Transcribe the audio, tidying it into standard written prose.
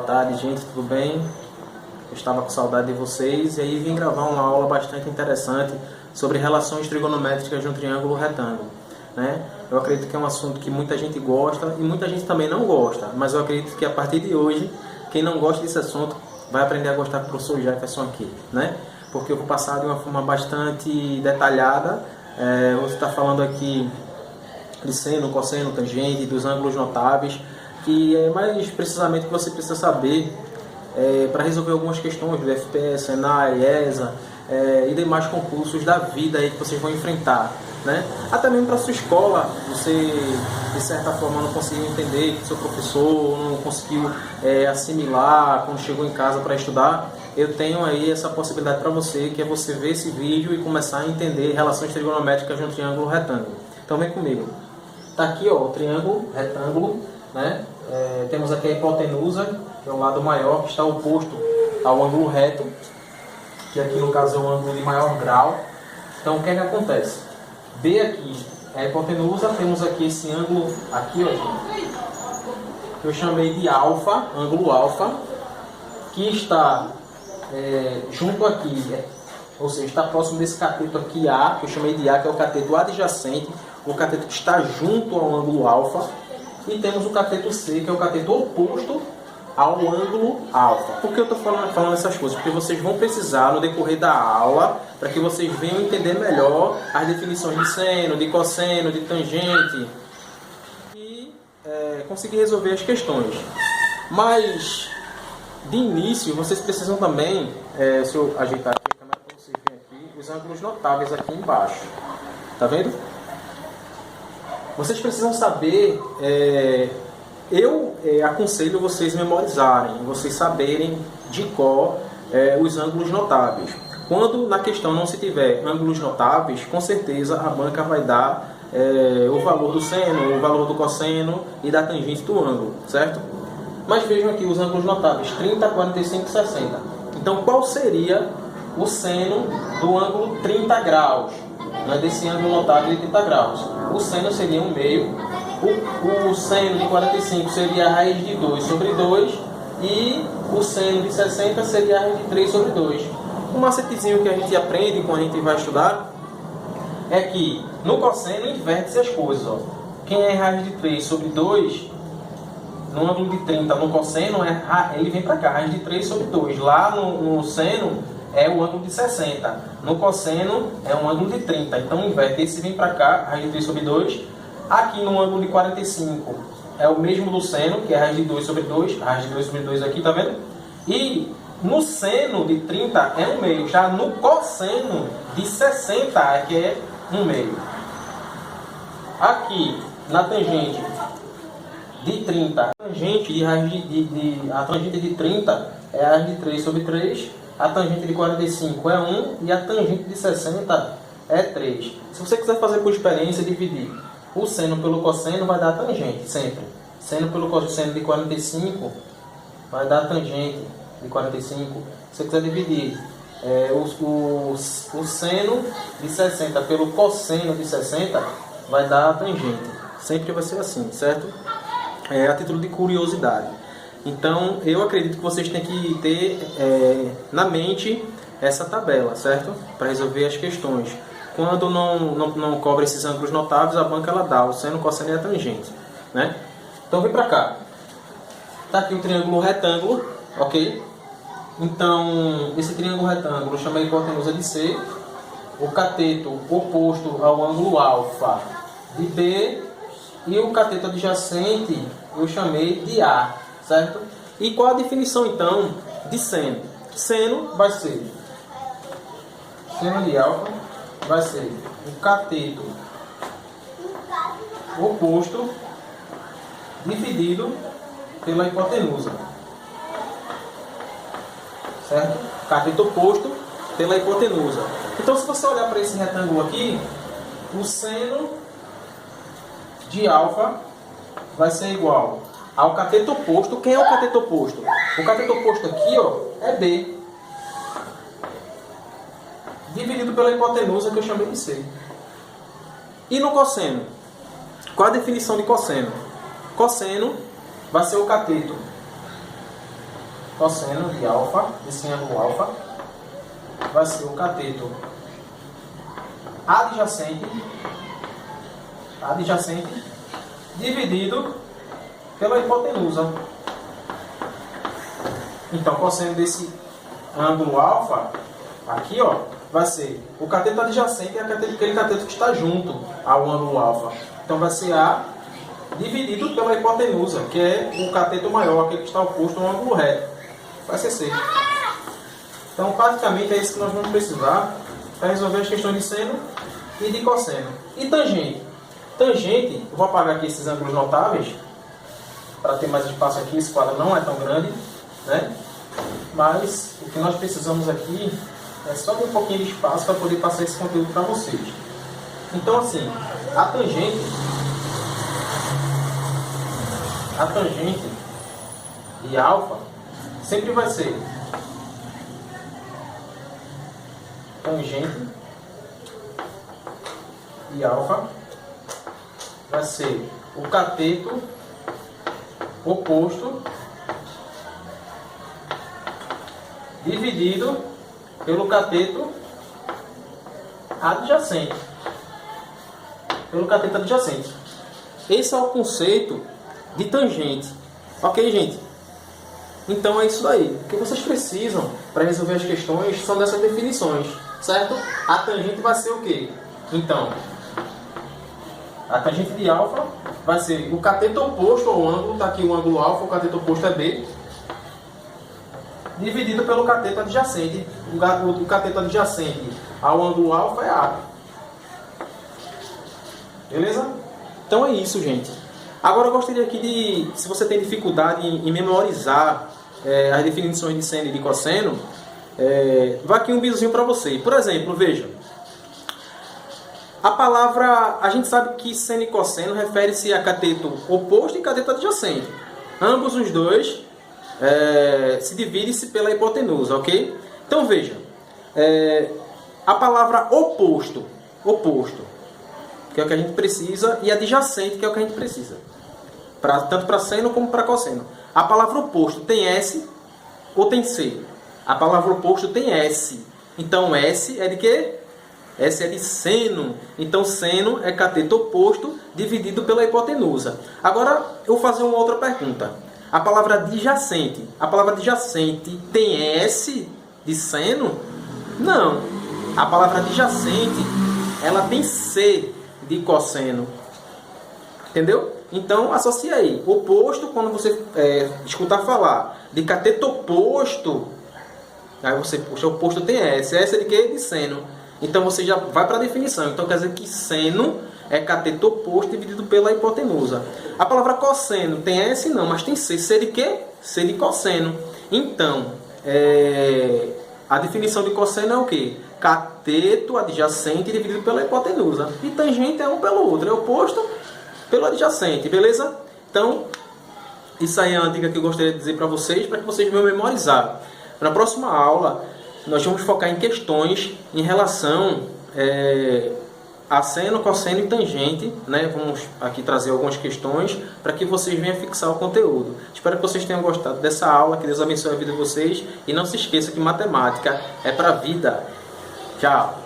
tarde, gente, tudo bem? Eu estava com saudade de vocês e aí vim gravar uma aula bastante interessante sobre relações trigonométricas de um triângulo retângulo, né? Eu acredito que é um assunto que muita gente gosta e muita gente também não gosta, mas eu acredito que a partir de hoje, quem não gosta desse assunto vai aprender a gostar do professor Jefferson aqui, né? Porque eu vou passar de uma forma bastante detalhada. Vou estar falando aqui de seno, cosseno, tangente, dos ângulos notáveis, que é mais precisamente o que você precisa saber para resolver algumas questões do FPS, ENAI, ESA e demais concursos da vida aí que vocês vão enfrentar, né? Até mesmo para a sua escola, você de certa forma não conseguiu entender, que seu professor não conseguiu assimilar quando chegou em casa para estudar, eu tenho aí essa possibilidade para você, que é você ver esse vídeo e começar a entender relações trigonométricas de um triângulo retângulo. Então vem comigo. Está aqui, ó, o triângulo retângulo, né? Temos aqui a hipotenusa, que é o lado maior, que está oposto ao ângulo reto, que aqui no caso é o ângulo de maior grau. Então o que é que acontece? B aqui é a hipotenusa, temos aqui esse ângulo aqui, ó, gente, que eu chamei de alfa, ângulo alfa, que está junto aqui, ou seja, está próximo desse cateto aqui A, que eu chamei de A, que é o cateto adjacente, o cateto que está junto ao ângulo alfa, e temos o cateto C, que é o cateto oposto ao ângulo alfa. Por que eu estou falando essas coisas? Porque vocês vão precisar, no decorrer da aula, para que vocês venham entender melhor as definições de seno, de cosseno, de tangente, e conseguir resolver as questões. Mas, de início, vocês precisam também, se eu ajeitar aqui a câmera para vocês verem aqui, os ângulos notáveis aqui embaixo. Tá vendo? Vocês precisam saber, eu aconselho vocês memorizarem, vocês saberem de cor os ângulos notáveis. Quando na questão não se tiver ângulos notáveis, com certeza a banca vai dar o valor do seno, o valor do cosseno e da tangente do ângulo, certo? Mas vejam aqui os ângulos notáveis, 30, 45 e 60. Então qual seria o seno do ângulo 30 graus? Desse ângulo notável de 30 graus. O seno seria 1/2, o seno de 45 seria a raiz de 2 sobre 2 e o seno de 60 seria a raiz de 3 sobre 2. Um macetezinho que a gente aprende quando a gente vai estudar é que no cosseno inverte-se as coisas. Ó. Quem é raiz de 3 sobre 2, no ângulo de 30 no cosseno, ele vem para cá, raiz de 3 sobre 2. Lá no seno é o ângulo de 60. No cosseno é um ângulo de 30. Então inverte. Esse vem para cá, raiz de 3 sobre 2. Aqui no ângulo de 45 é o mesmo do seno, que é raiz de 2 sobre 2. Raiz de 2 sobre 2 aqui, tá vendo? E no seno de 30 é 1/2. Já no cosseno de 60 é que é 1/2. Aqui na tangente de 30, a tangente de 30 é a raiz de 3 sobre 3. A tangente de 45 é 1 e a tangente de 60 é 3. Se você quiser fazer por experiência, dividir o seno pelo cosseno vai dar a tangente, sempre. Seno pelo cosseno de 45 vai dar a tangente de 45. Se você quiser dividir o seno de 60 pelo cosseno de 60, vai dar a tangente. Sempre vai ser assim, certo? A título de curiosidade. Então, eu acredito que vocês têm que ter na mente essa tabela, certo? Para resolver as questões. Quando não cobra esses ângulos notáveis, a banca ela dá o seno, cosseno e a tangente, né? Então, vem para cá. Está aqui o triângulo retângulo, ok? Então, esse triângulo retângulo eu chamei a hipotenusa de C. O cateto oposto ao ângulo alfa de B. E o cateto adjacente eu chamei de A. Certo? E qual a definição então de seno? Seno vai ser seno de alfa vai ser o cateto oposto dividido pela hipotenusa. Certo? Cateto oposto pela hipotenusa. Então, se você olhar para esse retângulo aqui, o seno de alfa vai ser igual ao cateto oposto. Quem é o cateto oposto? O cateto oposto aqui, ó, é B. Dividido pela hipotenusa, que eu chamei de C. E no cosseno? Qual a definição de cosseno? Cosseno vai ser o cateto cosseno de alfa, desse ângulo alfa, vai ser o cateto adjacente dividido pela hipotenusa. Então, cosseno desse ângulo alfa, aqui, ó, vai ser o cateto adjacente, é aquele cateto que está junto ao ângulo alfa. Então, vai ser A dividido pela hipotenusa, que é o cateto maior, aquele que está oposto ao ângulo reto. Vai ser C. Então, praticamente é isso que nós vamos precisar para resolver as questões de seno e de cosseno. E tangente? Tangente, eu vou apagar aqui esses ângulos notáveis, para ter mais espaço aqui, esse quadro não é tão grande, né? Mas o que nós precisamos aqui é só de um pouquinho de espaço para poder passar esse conteúdo para vocês. Então, assim, a tangente de alfa sempre vai ser tangente de alfa vai ser o cateto oposto dividido pelo cateto adjacente. Esse é o conceito de tangente. Ok, gente? Então é isso daí. O que vocês precisam para resolver as questões são dessas definições, certo? A tangente vai ser o quê? Então, a tangente de alfa vai ser o cateto oposto ao ângulo, está aqui o ângulo alfa, o cateto oposto é B, dividido pelo cateto adjacente. O cateto adjacente ao ângulo alfa é A. Beleza? Então é isso, gente. Agora eu gostaria aqui de, se você tem dificuldade em memorizar as definições de seno e de cosseno, vai aqui um bizuzinho para você. Por exemplo, veja. A palavra, a gente sabe que seno e cosseno refere-se a cateto oposto e cateto adjacente. Ambos os dois se dividem-se pela hipotenusa, ok? Então veja, a palavra oposto, que é o que a gente precisa, e adjacente, que é o que a gente precisa, tanto para seno como para cosseno. A palavra oposto tem S ou tem C? A palavra oposto tem S. Então S é de quê? S é de seno. Então seno é cateto oposto dividido pela hipotenusa. Agora eu vou fazer uma outra pergunta. A palavra adjacente tem S de seno? Não. A palavra adjacente, ela tem C de cosseno. Entendeu? Então associa aí. Oposto, quando você escutar falar de cateto oposto, aí você puxa, oposto tem S. S é de quê? De seno. Então você já vai para a definição. Então quer dizer que seno é cateto oposto dividido pela hipotenusa. A palavra cosseno tem S? Não, mas tem C. C de quê? C de cosseno. Então, a definição de cosseno é o quê? Cateto adjacente dividido pela hipotenusa. E tangente é um pelo outro. É oposto pelo adjacente, beleza? Então, isso aí é uma dica que eu gostaria de dizer para vocês que vocês vão memorizar. Na próxima aula, nós vamos focar em questões em relação a seno, cosseno e tangente, né? Vamos aqui trazer algumas questões para que vocês venham fixar o conteúdo. Espero que vocês tenham gostado dessa aula, que Deus abençoe a vida de vocês e não se esqueça que matemática é para a vida. Tchau!